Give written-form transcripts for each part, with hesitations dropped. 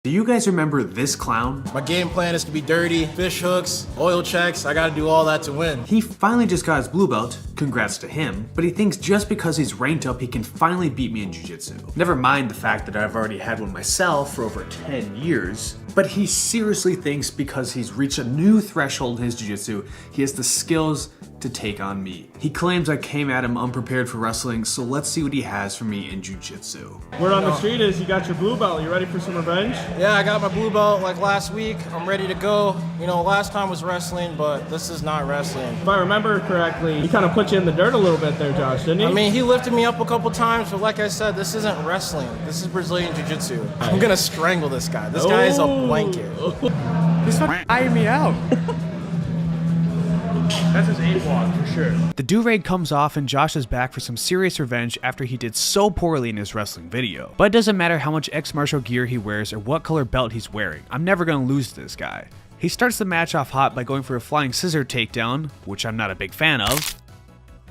Do you guys remember this clown? My game plan is to be dirty, fish hooks, oil checks. I gotta do all that to win. He finally just got his blue belt, congrats to him, but he thinks just because he's ranked up he can finally beat me in Jiu Jitsu. Never mind the fact that I've already had one myself for over 10 years, but he seriously thinks because he's reached a new threshold in his Jiu Jitsu, he has the skills to take on me. He claims I came at him unprepared for wrestling, so let's see what he has for me in Jiu Jitsu. Word on the street is you got your blue belt. You ready for some revenge? Yeah, I got my blue belt like last week. I'm ready to go. You know, last time was wrestling, but this is not wrestling. If I remember correctly, he kind of put you in the dirt a little bit there, Josh, didn't he? I mean, he lifted me up a couple times, but like I said, this isn't wrestling. This is Brazilian Jiu-Jitsu. I'm gonna strangle this guy. This guy is a blanket. He's fucking eyeing me out. That's his A-block for sure. The do-rag comes off and Josh is back for some serious revenge after he did so poorly in his wrestling video. But it doesn't matter how much ex-martial gear he wears or what color belt he's wearing, I'm never gonna lose to this guy. He starts the match off hot by going for a flying scissor takedown, which I'm not a big fan of.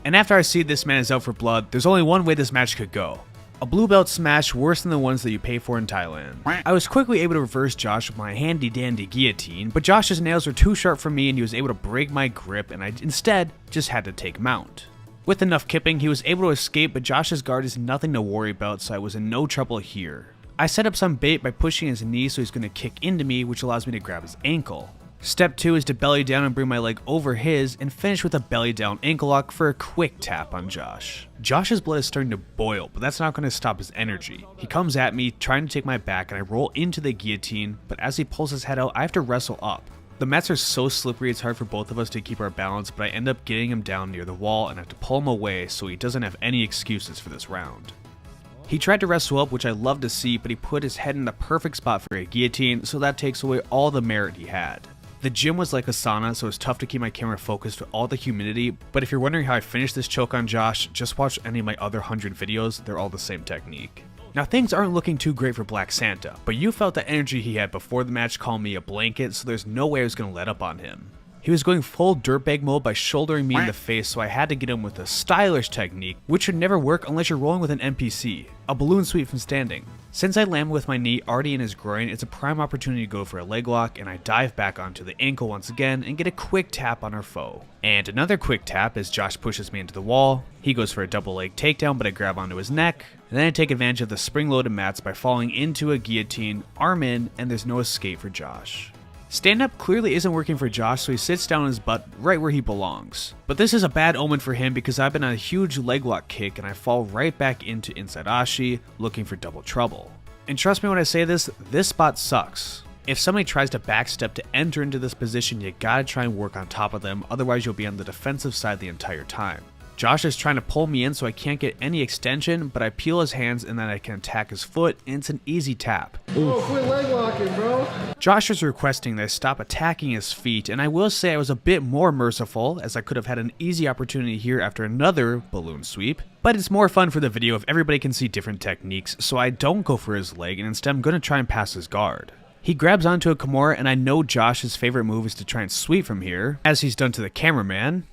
And after I see this man is out for blood, there's only one way this match could go. A blue belt smash worse than the ones that you pay for in Thailand. I was quickly able to reverse Josh with my handy dandy guillotine, but Josh's nails were too sharp for me and he was able to break my grip and I instead just had to take him out. With enough kipping, he was able to escape, but Josh's guard is nothing to worry about, so I was in no trouble here. I set up some bait by pushing his knee so he's going to kick into me, which allows me to grab his ankle. Step 2 is to belly down and bring my leg over his and finish with a belly down ankle lock for a quick tap on Josh. Josh's blood is starting to boil, but that's not going to stop his energy. He comes at me, trying to take my back, and I roll into the guillotine, but as he pulls his head out, I have to wrestle up. The mats are so slippery it's hard for both of us to keep our balance, but I end up getting him down near the wall and have to pull him away so he doesn't have any excuses for this round. He tried to wrestle up, which I love to see, but he put his head in the perfect spot for a guillotine, so that takes away all the merit he had. The gym was like a sauna, so it was tough to keep my camera focused with all the humidity, but if you're wondering how I finished this choke on Josh, just watch any of my other 100 videos, they're all the same technique. Now things aren't looking too great for Black Santa, but you felt the energy he had before the match calling me a blanket, so there's no way I was going to let up on him. He was going full dirtbag mode by shouldering me in the face, so I had to get him with a stylish technique, which should never work unless you're rolling with an NPC, a balloon sweep from standing. Since I landed with my knee already in his groin, it's a prime opportunity to go for a leg lock, and I dive back onto the ankle once again and get a quick tap on our foe. And another quick tap as Josh pushes me into the wall. He goes for a double leg takedown, but I grab onto his neck, and then I take advantage of the spring-loaded mats by falling into a guillotine, arm in, and there's no escape for Josh. Stand-up clearly isn't working for Josh, so he sits down on his butt right where he belongs. But this is a bad omen for him because I've been on a huge leg lock kick and I fall right back into inside ashi, looking for double trouble. And trust me when I say this spot sucks. If somebody tries to backstep to enter into this position, you gotta try and work on top of them, otherwise you'll be on the defensive side the entire time. Josh is trying to pull me in so I can't get any extension, but I peel his hands and then I can attack his foot, and it's an easy tap. Oh, quit leg locking, bro. Josh is requesting that I stop attacking his feet, and I will say I was a bit more merciful, as I could have had an easy opportunity here after another balloon sweep. But it's more fun for the video if everybody can see different techniques, so I don't go for his leg, and instead I'm going to try and pass his guard. He grabs onto a Kimura, and I know Josh's favorite move is to try and sweep from here, as he's done to the cameraman.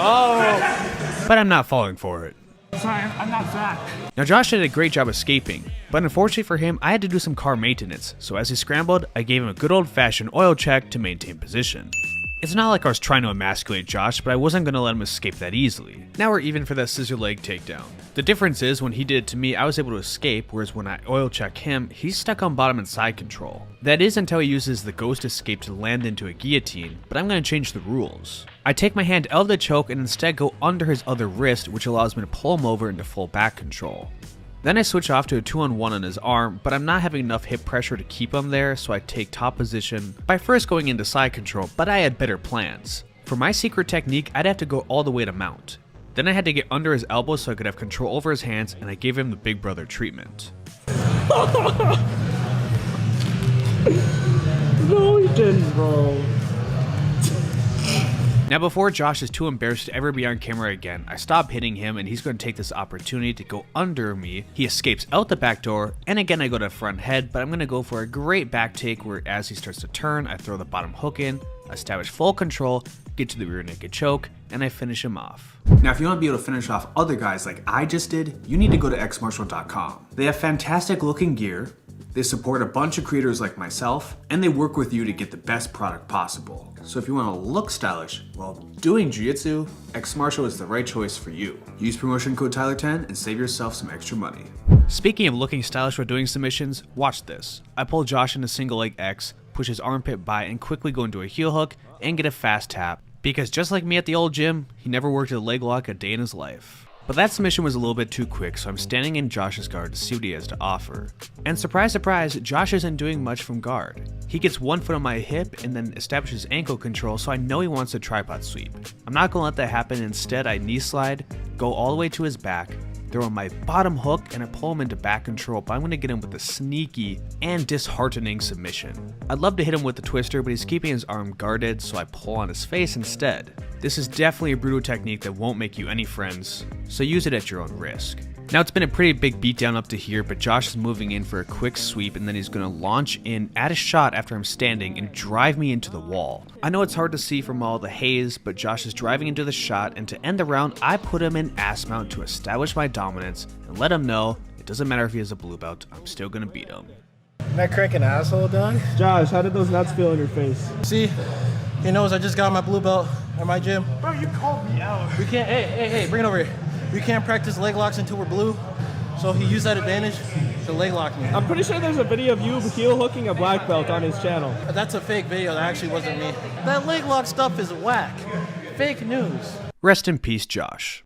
Oh! But I'm not falling for it. Sorry, I'm not Zach. Now Josh did a great job escaping, but unfortunately for him, I had to do some car maintenance, so as he scrambled, I gave him a good old-fashioned oil check to maintain position. It's not like I was trying to emasculate Josh, but I wasn't going to let him escape that easily. Now we're even for that scissor leg takedown. The difference is, when he did it to me, I was able to escape, whereas when I oil check him, he's stuck on bottom and side control. That is until he uses the ghost escape to land into a guillotine, but I'm going to change the rules. I take my hand out of the choke and instead go under his other wrist, which allows me to pull him over into full back control. Then I switch off to a 2-on-1 on his arm, but I'm not having enough hip pressure to keep him there, so I take top position by first going into side control, but I had better plans. For my secret technique, I'd have to go all the way to mount. Then I had to get under his elbow so I could have control over his hands, and I gave him the big brother treatment. No, he didn't, bro. Now before Josh is too embarrassed to ever be on camera again, I stop hitting him and he's going to take this opportunity to go under me. He escapes out the back door, and again I go to front head, but I'm going to go for a great back take where as he starts to turn, I throw the bottom hook in, establish full control, get to the rear naked choke, and I finish him off. Now, if you want to be able to finish off other guys like I just did, you need to go to xmartial.com. They have fantastic looking gear, they support a bunch of creators like myself, and they work with you to get the best product possible. So if you want to look stylish while doing jiu-jitsu, X Martial is the right choice for you. Use promotion code Tyler10 and save yourself some extra money. Speaking of looking stylish while doing submissions, watch this. I pull Josh into single leg X, push his armpit by, and quickly go into a heel hook and get a fast tap. Because just like me at the old gym, he never worked a leg lock a day in his life. But that submission was a little bit too quick, so I'm standing in Josh's guard to see what he has to offer. And surprise, surprise, Josh isn't doing much from guard. He gets one foot on my hip and then establishes ankle control, so I know he wants a tripod sweep. I'm not gonna let that happen. Instead, I knee slide, go all the way to his back, throw in my bottom hook, and I pull him into back control, but I'm gonna get him with a sneaky and disheartening submission. I'd love to hit him with the twister, but he's keeping his arm guarded, so I pull on his face instead. This is definitely a brutal technique that won't make you any friends, so use it at your own risk. Now, it's been a pretty big beatdown up to here, but Josh is moving in for a quick sweep, and then he's going to launch in at a shot after I'm standing and drive me into the wall. I know it's hard to see from all the haze, but Josh is driving into the shot, and to end the round, I put him in ass mount to establish my dominance and let him know it doesn't matter if he has a blue belt, I'm still going to beat him. Am I cracking asshole, dog? Josh, how did those nuts feel in your face? See, he knows I just got my blue belt at my gym. Bro, you called me out. We can't, hey, bring it over here. We can't practice leg locks until we're blue. So he used that advantage to leg lock me. I'm pretty sure there's a video of you heel hooking a black belt on his channel. That's a fake video, that actually wasn't me. That leg lock stuff is whack. Fake news. Rest in peace, Josh.